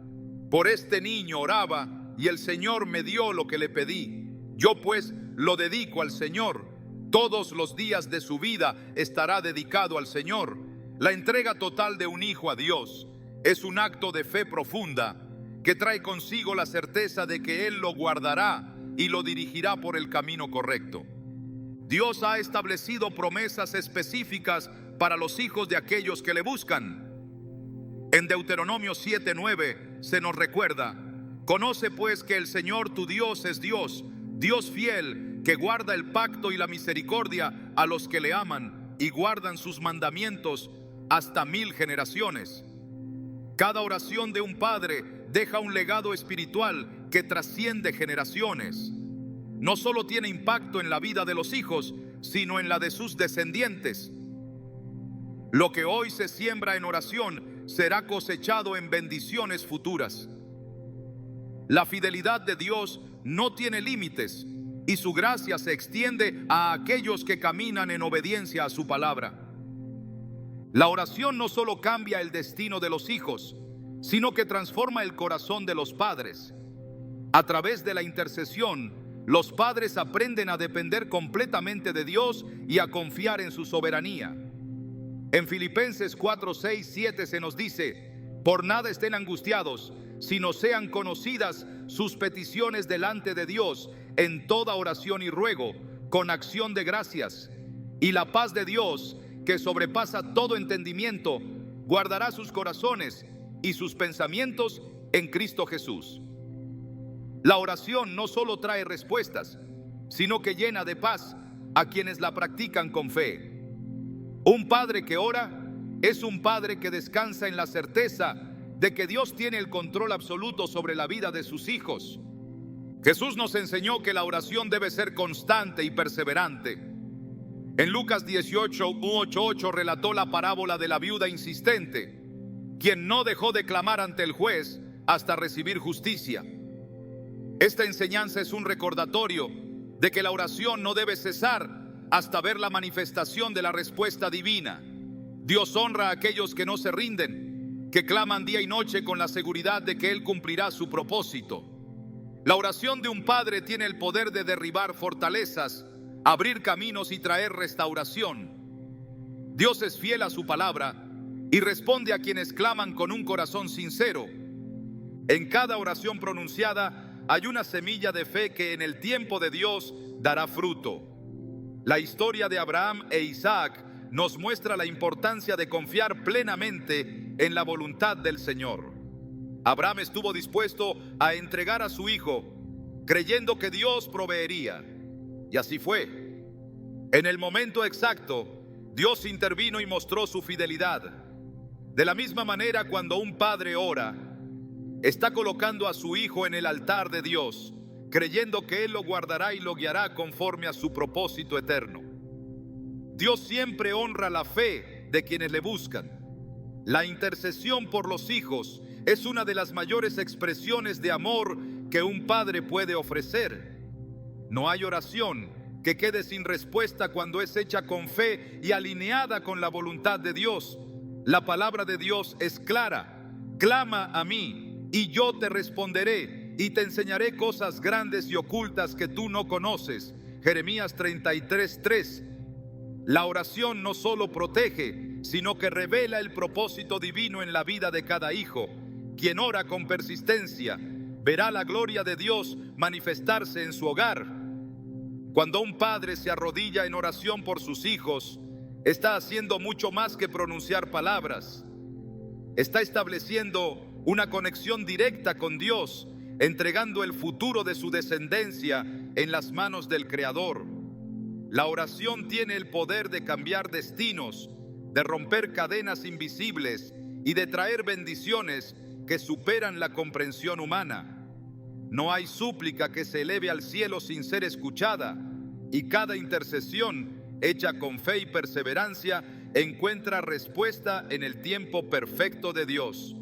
por este niño oraba y el Señor me dio lo que le pedí. Yo pues lo dedico al Señor. Todos los días de su vida estará dedicado al Señor. La entrega total de un hijo a Dios es un acto de fe profunda que trae consigo la certeza de que Él lo guardará y lo dirigirá por el camino correcto. Dios ha establecido promesas específicas para los hijos de aquellos que le buscan. En Deuteronomio 7:9 se nos recuerda: conoce pues que el Señor tu Dios es Dios, Dios fiel, que guarda el pacto y la misericordia a los que le aman y guardan sus mandamientos hasta 1000 generaciones. Cada oración de un padre deja un legado espiritual que trasciende generaciones. No solo tiene impacto en la vida de los hijos, sino en la de sus descendientes. Lo que hoy se siembra en oración será cosechado en bendiciones futuras. La fidelidad de Dios no tiene límites y su gracia se extiende a aquellos que caminan en obediencia a su palabra. La oración no solo cambia el destino de los hijos, sino que transforma el corazón de los padres. A través de la intercesión, los padres aprenden a depender completamente de Dios y a confiar en su soberanía. En Filipenses 4, 6, 7 se nos dice: por nada estén angustiados, sino sean conocidas sus peticiones delante de Dios en toda oración y ruego, con acción de gracias. Y la paz de Dios, que sobrepasa todo entendimiento, guardará sus corazones y sus pensamientos en Cristo Jesús. La oración no solo trae respuestas, sino que llena de paz a quienes la practican con fe. Un padre que ora es un padre que descansa en la certeza de que Dios tiene el control absoluto sobre la vida de sus hijos. Jesús nos enseñó que la oración debe ser constante y perseverante. En Lucas 18, 8 relató la parábola de la viuda insistente, quien no dejó de clamar ante el juez hasta recibir justicia. Esta enseñanza es un recordatorio de que la oración no debe cesar hasta ver la manifestación de la respuesta divina. Dios honra a aquellos que no se rinden, que claman día y noche con la seguridad de que Él cumplirá su propósito. La oración de un padre tiene el poder de derribar fortalezas, abrir caminos y traer restauración. Dios es fiel a su palabra y responde a quienes claman con un corazón sincero. En cada oración pronunciada hay una semilla de fe que en el tiempo de Dios dará fruto. La historia de Abraham e Isaac nos muestra la importancia de confiar plenamente en la voluntad del Señor. Abraham estuvo dispuesto a entregar a su hijo, creyendo que Dios proveería. Y así fue. En el momento exacto, Dios intervino y mostró su fidelidad. De la misma manera, cuando un padre ora, está colocando a su hijo en el altar de Dios, creyendo que Él lo guardará y lo guiará conforme a su propósito eterno. Dios siempre honra la fe de quienes le buscan. La intercesión por los hijos es una de las mayores expresiones de amor que un padre puede ofrecer. No hay oración que quede sin respuesta cuando es hecha con fe y alineada con la voluntad de Dios. La palabra de Dios es clara: clama a mí y yo te responderé y te enseñaré cosas grandes y ocultas que tú no conoces. Jeremías 33:3. La oración no solo protege, sino que revela el propósito divino en la vida de cada hijo. Quien ora con persistencia verá la gloria de Dios manifestarse en su hogar. Cuando un padre se arrodilla en oración por sus hijos, está haciendo mucho más que pronunciar palabras. Está estableciendo una conexión directa con Dios, entregando el futuro de su descendencia en las manos del Creador. La oración tiene el poder de cambiar destinos, de romper cadenas invisibles y de traer bendiciones que superan la comprensión humana. No hay súplica que se eleve al cielo sin ser escuchada, y cada intercesión hecha con fe y perseverancia encuentra respuesta en el tiempo perfecto de Dios.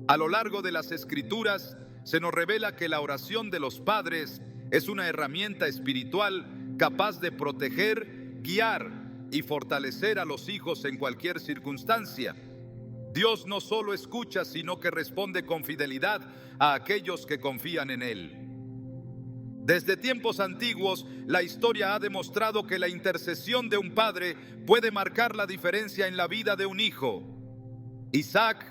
A lo largo de las Escrituras se nos revela que la oración de los padres es una herramienta espiritual capaz de proteger, guiar y fortalecer a los hijos en cualquier circunstancia. Dios no solo escucha, sino que responde con fidelidad a aquellos que confían en Él. Desde tiempos antiguos, la historia ha demostrado que la intercesión de un padre puede marcar la diferencia en la vida de un hijo. Isaac,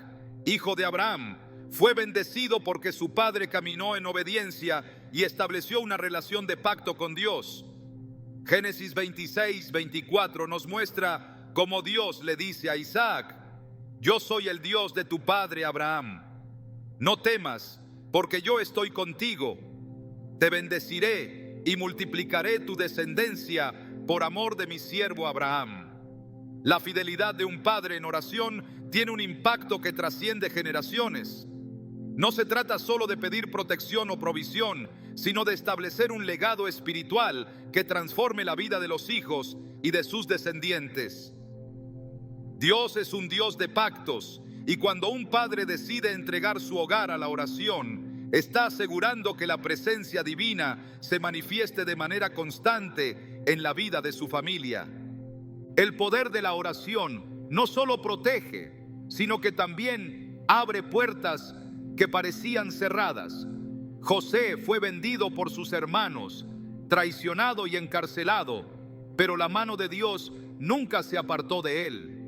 hijo de Abraham, fue bendecido porque su padre caminó en obediencia y estableció una relación de pacto con Dios. Génesis 26:24 nos muestra cómo Dios le dice a Isaac: yo soy el Dios de tu padre Abraham. No temas, porque yo estoy contigo. Te bendeciré y multiplicaré tu descendencia por amor de mi siervo Abraham. La fidelidad de un padre en oración tiene un impacto que trasciende generaciones. No se trata solo de pedir protección o provisión, sino de establecer un legado espiritual que transforme la vida de los hijos y de sus descendientes. Dios es un Dios de pactos, y cuando un padre decide entregar su hogar a la oración, está asegurando que la presencia divina se manifieste de manera constante en la vida de su familia. El poder de la oración no solo protege, sino que también abre puertas que parecían cerradas. José fue vendido por sus hermanos, traicionado y encarcelado, pero la mano de Dios nunca se apartó de él.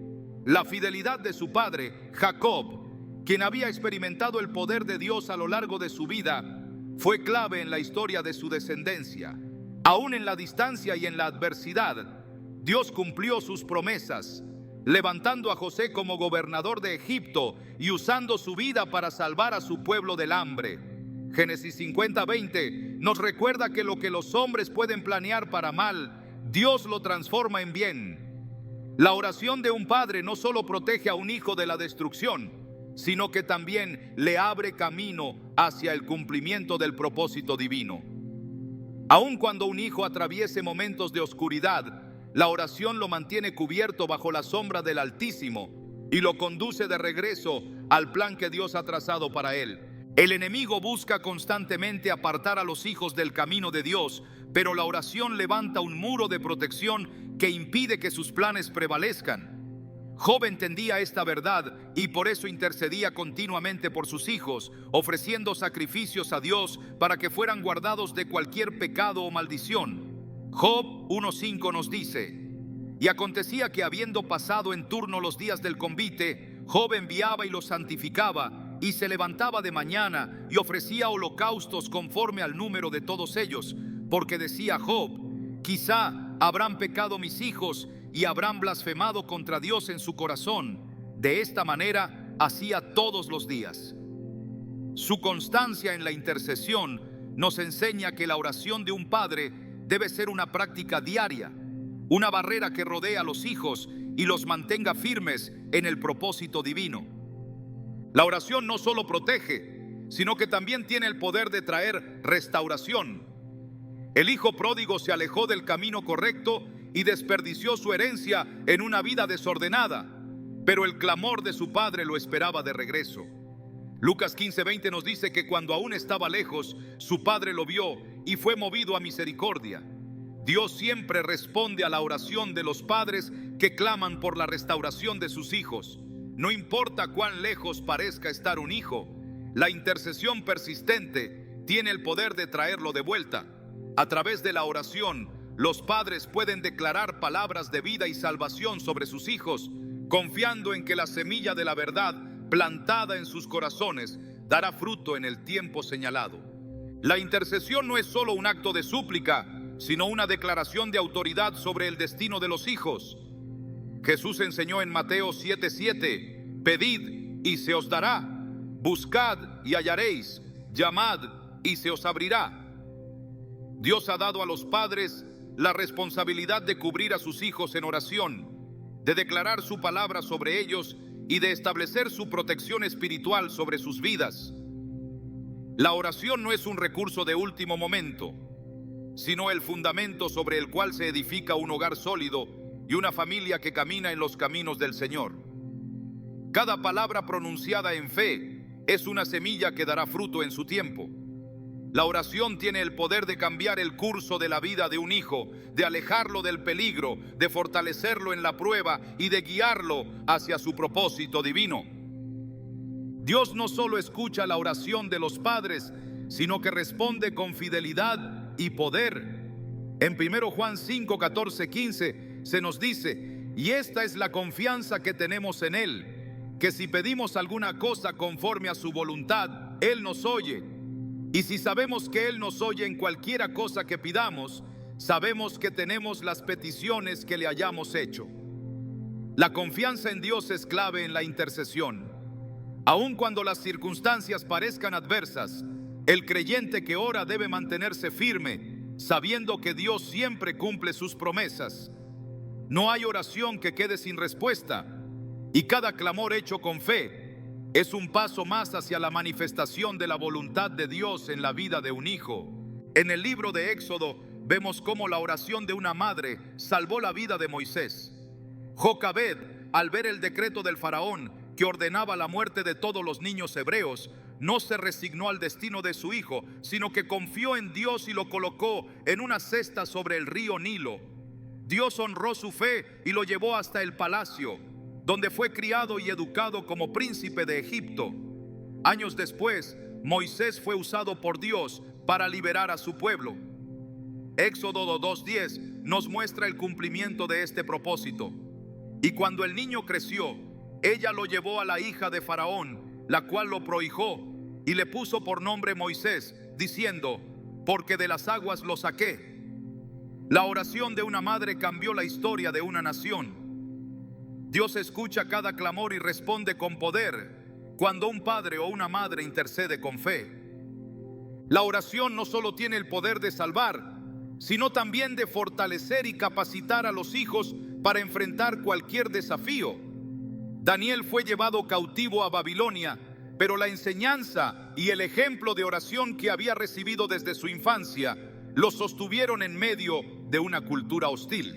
La fidelidad de su padre, Jacob, quien había experimentado el poder de Dios a lo largo de su vida, fue clave en la historia de su descendencia. Aún en la distancia y en la adversidad, Dios cumplió sus promesas, levantando a José como gobernador de Egipto y usando su vida para salvar a su pueblo del hambre. Génesis 50:20 nos recuerda que lo que los hombres pueden planear para mal, Dios lo transforma en bien. La oración de un padre no solo protege a un hijo de la destrucción, sino que también le abre camino hacia el cumplimiento del propósito divino. Aun cuando un hijo atraviese momentos de oscuridad, la oración lo mantiene cubierto bajo la sombra del Altísimo y lo conduce de regreso al plan que Dios ha trazado para él. El enemigo busca constantemente apartar a los hijos del camino de Dios, pero la oración levanta un muro de protección que impide que sus planes prevalezcan. Job entendía esta verdad y por eso intercedía continuamente por sus hijos, ofreciendo sacrificios a Dios para que fueran guardados de cualquier pecado o maldición. Job 1:5 nos dice: y acontecía que habiendo pasado en turno los días del convite, Job enviaba y los santificaba, y se levantaba de mañana y ofrecía holocaustos conforme al número de todos ellos, porque decía Job: quizá habrán pecado mis hijos y habrán blasfemado contra Dios en su corazón. De esta manera hacía todos los días. Su constancia en la intercesión nos enseña que la oración de un padre debe ser una práctica diaria, una barrera que rodea a los hijos y los mantenga firmes en el propósito divino. La oración no solo protege, sino que también tiene el poder de traer restauración. El hijo pródigo se alejó del camino correcto y desperdició su herencia en una vida desordenada, pero el clamor de su padre lo esperaba de regreso. Lucas 15:20 nos dice que cuando aún estaba lejos, su padre lo vio y fue movido a misericordia. Dios siempre responde a la oración de los padres que claman por la restauración de sus hijos. No importa cuán lejos parezca estar un hijo, la intercesión persistente tiene el poder de traerlo de vuelta. A través de la oración, los padres pueden declarar palabras de vida y salvación sobre sus hijos, confiando en que la semilla de la verdad plantada en sus corazones dará fruto en el tiempo señalado. La intercesión no es solo un acto de súplica, sino una declaración de autoridad sobre el destino de los hijos. Jesús enseñó en Mateo 7:7: pedid y se os dará, buscad y hallaréis, llamad y se os abrirá. Dios ha dado a los padres la responsabilidad de cubrir a sus hijos en oración. de declarar su palabra sobre ellos y de establecer su protección espiritual sobre sus vidas. La oración no es un recurso de último momento, sino el fundamento sobre el cual se edifica un hogar sólido y una familia que camina en los caminos del Señor. Cada palabra pronunciada en fe es una semilla que dará fruto en su tiempo. La oración tiene el poder de cambiar el curso de la vida de un hijo, de alejarlo del peligro, de fortalecerlo en la prueba y de guiarlo hacia su propósito divino. Dios no solo escucha la oración de los padres, sino que responde con fidelidad y poder. En 1 Juan 5, 14, 15 se nos dice: y esta es la confianza que tenemos en Él, que si pedimos alguna cosa conforme a su voluntad, Él nos oye. Y si sabemos que Él nos oye en cualquiera cosa que pidamos, sabemos que tenemos las peticiones que le hayamos hecho. La confianza en Dios es clave en la intercesión. Aun cuando las circunstancias parezcan adversas, el creyente que ora debe mantenerse firme, sabiendo que Dios siempre cumple sus promesas. No hay oración que quede sin respuesta, y cada clamor hecho con fe es un paso más hacia la manifestación de la voluntad de Dios en la vida de un hijo. En el libro de Éxodo vemos cómo la oración de una madre salvó la vida de Moisés. Jocabed, al ver el decreto del faraón que ordenaba la muerte de todos los niños hebreos, no se resignó al destino de su hijo, sino que confió en Dios y lo colocó en una cesta sobre el río Nilo. Dios honró su fe y lo llevó hasta el palacio, donde fue criado y educado como príncipe de Egipto. Años después, Moisés fue usado por Dios para liberar a su pueblo. Éxodo 2:10 nos muestra el cumplimiento de este propósito. Y cuando el niño creció, ella lo llevó a la hija de Faraón, la cual lo prohijó y le puso por nombre Moisés, diciendo: porque de las aguas lo saqué. La oración de una madre cambió la historia de una nación. Dios escucha cada clamor y responde con poder cuando un padre o una madre intercede con fe. La oración no solo tiene el poder de salvar, sino también de fortalecer y capacitar a los hijos para enfrentar cualquier desafío. Daniel fue llevado cautivo a Babilonia, pero la enseñanza y el ejemplo de oración que había recibido desde su infancia lo sostuvieron en medio de una cultura hostil.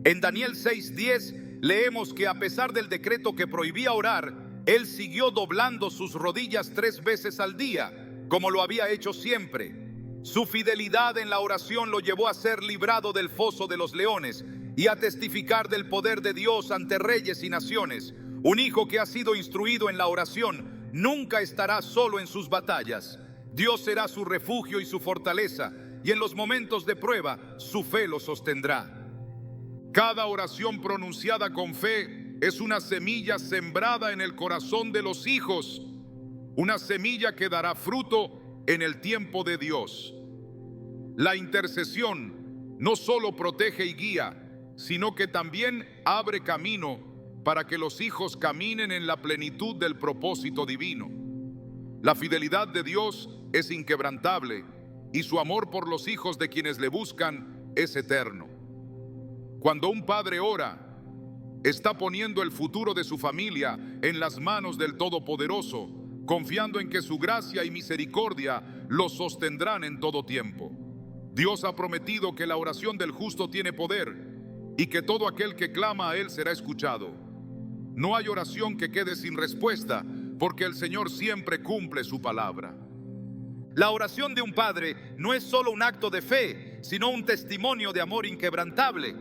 En Daniel 6:10 leemos que a pesar del decreto que prohibía orar, él siguió doblando sus rodillas 3 veces al día, como lo había hecho siempre. Su fidelidad en la oración lo llevó a ser librado del foso de los leones y a testificar del poder de Dios ante reyes y naciones. Un hijo que ha sido instruido en la oración nunca estará solo en sus batallas. Dios será su refugio y su fortaleza, y en los momentos de prueba su fe lo sostendrá. Cada oración pronunciada con fe es una semilla sembrada en el corazón de los hijos, una semilla que dará fruto en el tiempo de Dios. La intercesión no solo protege y guía, sino que también abre camino para que los hijos caminen en la plenitud del propósito divino. La fidelidad de Dios es inquebrantable y su amor por los hijos de quienes le buscan es eterno. Cuando un padre ora, está poniendo el futuro de su familia en las manos del Todopoderoso, confiando en que su gracia y misericordia los sostendrán en todo tiempo. Dios ha prometido que la oración del justo tiene poder y que todo aquel que clama a Él será escuchado. No hay oración que quede sin respuesta, porque el Señor siempre cumple su palabra. La oración de un padre no es solo un acto de fe, sino un testimonio de amor inquebrantable.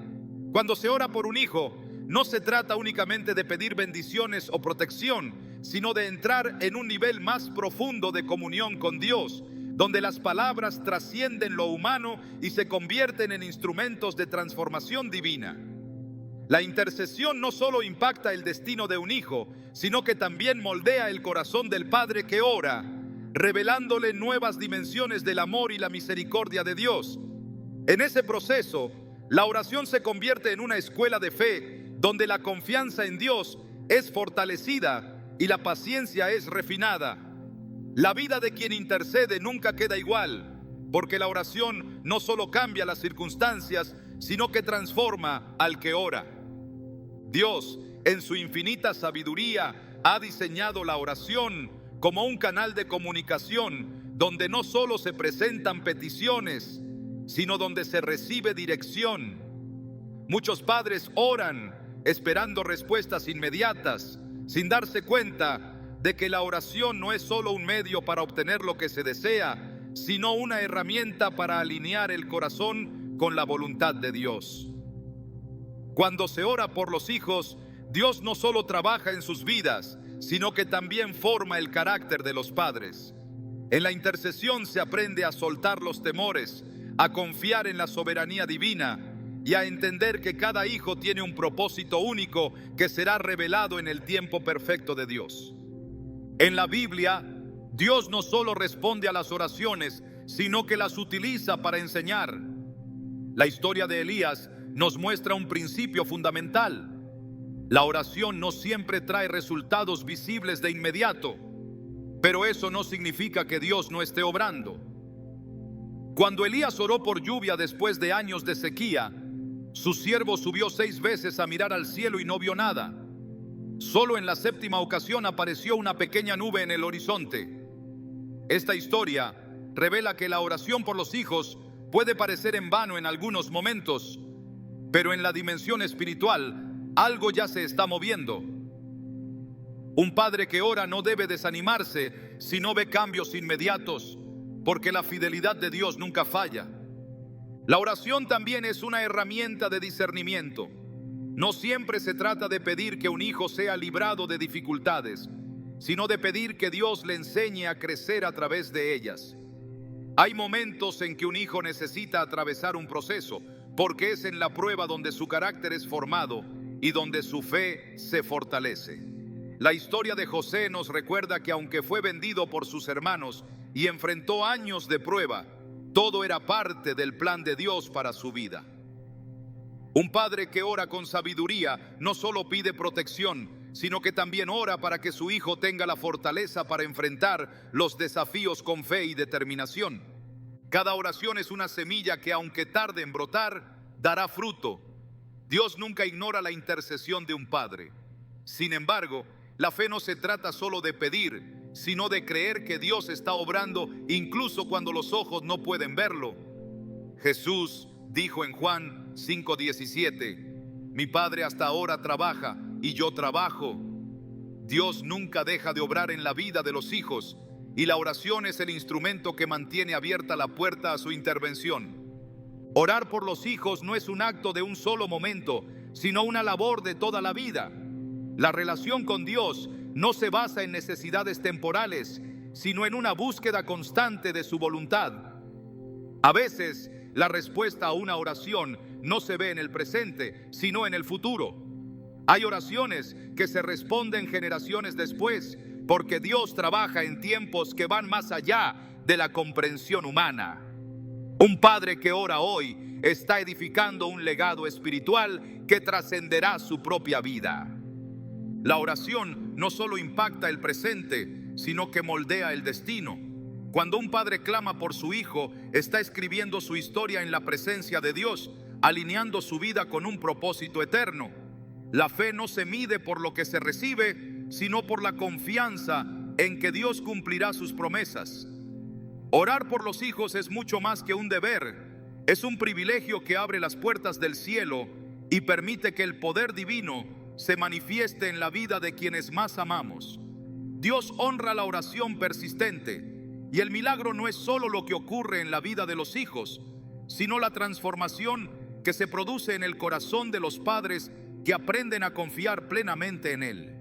Cuando se ora por un hijo, no se trata únicamente de pedir bendiciones o protección, sino de entrar en un nivel más profundo de comunión con Dios, donde las palabras trascienden lo humano y se convierten en instrumentos de transformación divina. La intercesión no solo impacta el destino de un hijo, sino que también moldea el corazón del padre que ora, revelándole nuevas dimensiones del amor y la misericordia de Dios. En ese proceso, la oración se convierte en una escuela de fe, donde la confianza en Dios es fortalecida y la paciencia es refinada. La vida de quien intercede nunca queda igual, porque la oración no solo cambia las circunstancias, sino que transforma al que ora. Dios, en su infinita sabiduría, ha diseñado la oración como un canal de comunicación donde no solo se presentan peticiones, sino donde se recibe dirección. Muchos padres oran esperando respuestas inmediatas, sin darse cuenta de que la oración no es solo un medio para obtener lo que se desea, sino una herramienta para alinear el corazón con la voluntad de Dios. Cuando se ora por los hijos, Dios no solo trabaja en sus vidas, sino que también forma el carácter de los padres. En la intercesión se aprende a soltar los temores, a confiar en la soberanía divina y a entender que cada hijo tiene un propósito único que será revelado en el tiempo perfecto de Dios. En la Biblia, Dios no solo responde a las oraciones, sino que las utiliza para enseñar. La historia de Elías nos muestra un principio fundamental. La oración no siempre trae resultados visibles de inmediato, pero eso no significa que Dios no esté obrando. Cuando Elías oró por lluvia después de años de sequía, su siervo subió 6 veces a mirar al cielo y no vio nada. Solo en la 7ª ocasión apareció una pequeña nube en el horizonte. Esta historia revela que la oración por los hijos puede parecer en vano en algunos momentos, pero en la dimensión espiritual algo ya se está moviendo. Un padre que ora no debe desanimarse si no ve cambios inmediatos, porque la fidelidad de Dios nunca falla. La oración también es una herramienta de discernimiento. No siempre se trata de pedir que un hijo sea librado de dificultades, sino de pedir que Dios le enseñe a crecer a través de ellas. Hay momentos en que un hijo necesita atravesar un proceso, porque es en la prueba donde su carácter es formado y donde su fe se fortalece. La historia de José nos recuerda que aunque fue vendido por sus hermanos y enfrentó años de prueba, todo era parte del plan de Dios para su vida. Un padre que ora con sabiduría no solo pide protección, sino que también ora para que su hijo tenga la fortaleza para enfrentar los desafíos con fe y determinación. Cada oración es una semilla que, aunque tarde en brotar, dará fruto. Dios nunca ignora la intercesión de un padre. Sin embargo, la fe no se trata solo de pedir, sino de creer que Dios está obrando incluso cuando los ojos no pueden verlo. Jesús dijo en Juan 5:17, mi Padre hasta ahora trabaja y yo trabajo. Dios nunca deja de obrar en la vida de los hijos y la oración es el instrumento que mantiene abierta la puerta a su intervención. Orar por los hijos no es un acto de un solo momento, sino una labor de toda la vida. La relación con Dios no se basa en necesidades temporales, sino en una búsqueda constante de su voluntad. A veces, la respuesta a una oración no se ve en el presente, sino en el futuro. Hay oraciones que se responden generaciones después, porque Dios trabaja en tiempos que van más allá de la comprensión humana. Un padre que ora hoy está edificando un legado espiritual que trascenderá su propia vida. La oración no solo impacta el presente, sino que moldea el destino. Cuando un padre clama por su hijo, está escribiendo su historia en la presencia de Dios, alineando su vida con un propósito eterno. La fe no se mide por lo que se recibe, sino por la confianza en que Dios cumplirá sus promesas. Orar por los hijos es mucho más que un deber, es un privilegio que abre las puertas del cielo y permite que el poder divino se manifieste en la vida de quienes más amamos. Dios honra la oración persistente y el milagro no es solo lo que ocurre en la vida de los hijos, sino la transformación que se produce en el corazón de los padres que aprenden a confiar plenamente en Él.